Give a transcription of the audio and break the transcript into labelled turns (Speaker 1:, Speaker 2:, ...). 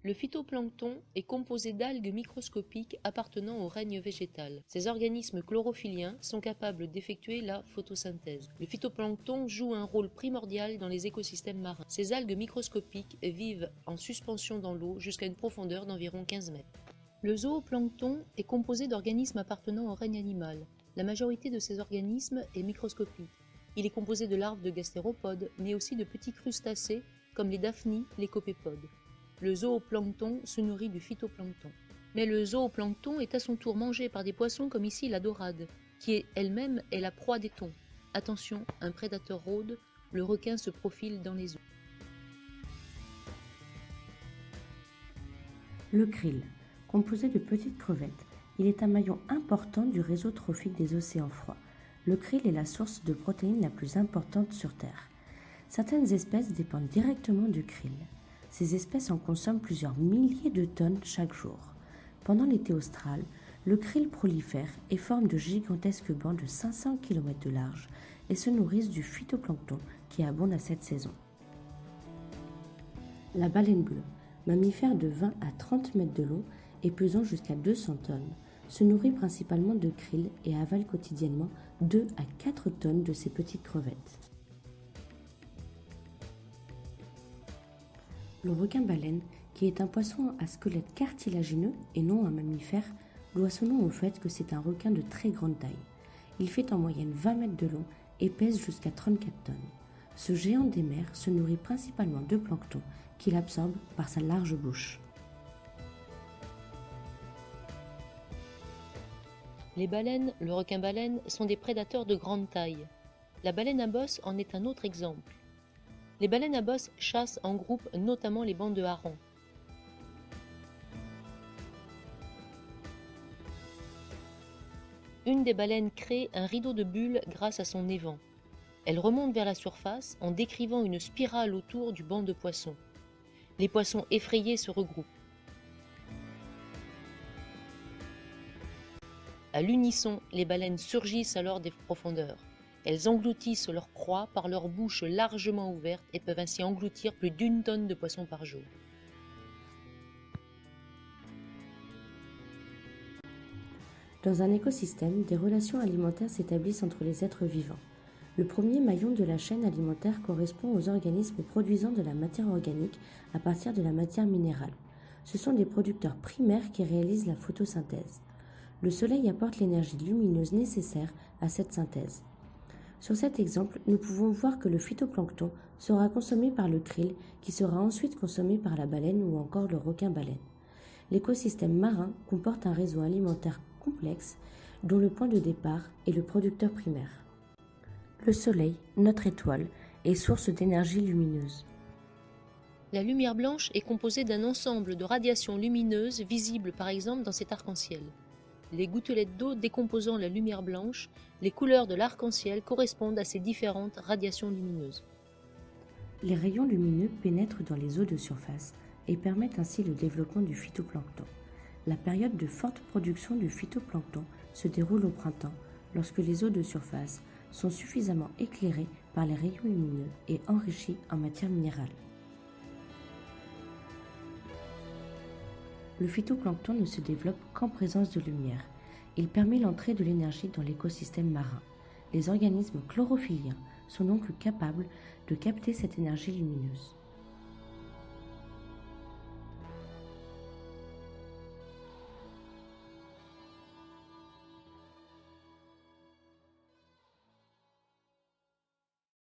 Speaker 1: Le phytoplancton est composé d'algues microscopiques appartenant au règne végétal. Ces organismes chlorophylliens sont capables d'effectuer la photosynthèse. Le phytoplancton joue un rôle primordial dans les écosystèmes marins. Ces algues microscopiques vivent en suspension dans l'eau jusqu'à une profondeur d'environ 15 mètres. Le zooplancton est composé d'organismes appartenant au règne animal. La majorité de ces organismes est microscopique. Il est composé de larves de gastéropodes, mais aussi de petits crustacés comme les daphnies, les copépodes. Le zooplancton se nourrit du phytoplancton. Mais le zooplancton est à son tour mangé par des poissons comme ici la dorade, qui elle-même est la proie des thons. Attention, un prédateur rôde, le requin se profile dans les eaux.
Speaker 2: Le krill, composé de petites crevettes, il est un maillon important du réseau trophique des océans froids. Le krill est la source de protéines la plus importante sur Terre. Certaines espèces dépendent directement du krill. Ces espèces en consomment plusieurs milliers de tonnes chaque jour. Pendant l'été austral, le krill prolifère et forme de gigantesques bancs de 500 km de large et se nourrissent du phytoplancton qui abonde à cette saison. La baleine bleue, mammifère de 20 à 30 mètres de long et pesant jusqu'à 200 tonnes, se nourrit principalement de krill et avale quotidiennement 2 à 4 tonnes de ces petites crevettes. Le requin-baleine, qui est un poisson à squelette cartilagineux et non un mammifère, doit son nom au fait que c'est un requin de très grande taille. Il fait en moyenne 20 mètres de long et pèse jusqu'à 34 tonnes. Ce géant des mers se nourrit principalement de plancton qu'il absorbe par sa large bouche.
Speaker 1: Les baleines, le requin-baleine, sont des prédateurs de grande taille. La baleine à bosse en est un autre exemple. Les baleines à bosse chassent en groupe notamment les bandes de harengs. Une des baleines crée un rideau de bulles grâce à son évent. Elle remonte vers la surface en décrivant une spirale autour du banc de poissons. Les poissons effrayés se regroupent. À l'unisson, les baleines surgissent alors des profondeurs. Elles engloutissent leur proie par leur bouche largement ouverte et peuvent ainsi engloutir plus d'1 tonne de poissons par jour.
Speaker 2: Dans un écosystème, des relations alimentaires s'établissent entre les êtres vivants. Le premier maillon de la chaîne alimentaire correspond aux organismes produisant de la matière organique à partir de la matière minérale. Ce sont des producteurs primaires qui réalisent la photosynthèse. Le soleil apporte l'énergie lumineuse nécessaire à cette synthèse. Sur cet exemple, nous pouvons voir que le phytoplancton sera consommé par le krill, qui sera ensuite consommé par la baleine ou encore le requin-baleine. L'écosystème marin comporte un réseau alimentaire complexe, dont le point de départ est le producteur primaire. Le soleil, notre étoile, est source d'énergie lumineuse.
Speaker 1: La lumière blanche est composée d'un ensemble de radiations lumineuses visibles par exemple dans cet arc-en-ciel. Les gouttelettes d'eau décomposant la lumière blanche, les couleurs de l'arc-en-ciel correspondent à ces différentes radiations lumineuses.
Speaker 2: Les rayons lumineux pénètrent dans les eaux de surface et permettent ainsi le développement du phytoplancton. La période de forte production du phytoplancton se déroule au printemps, lorsque les eaux de surface sont suffisamment éclairées par les rayons lumineux et enrichies en matière minérale. Le phytoplancton ne se développe qu'en présence de lumière. Il permet l'entrée de l'énergie dans l'écosystème marin. Les organismes chlorophylliens sont donc capables de capter cette énergie lumineuse.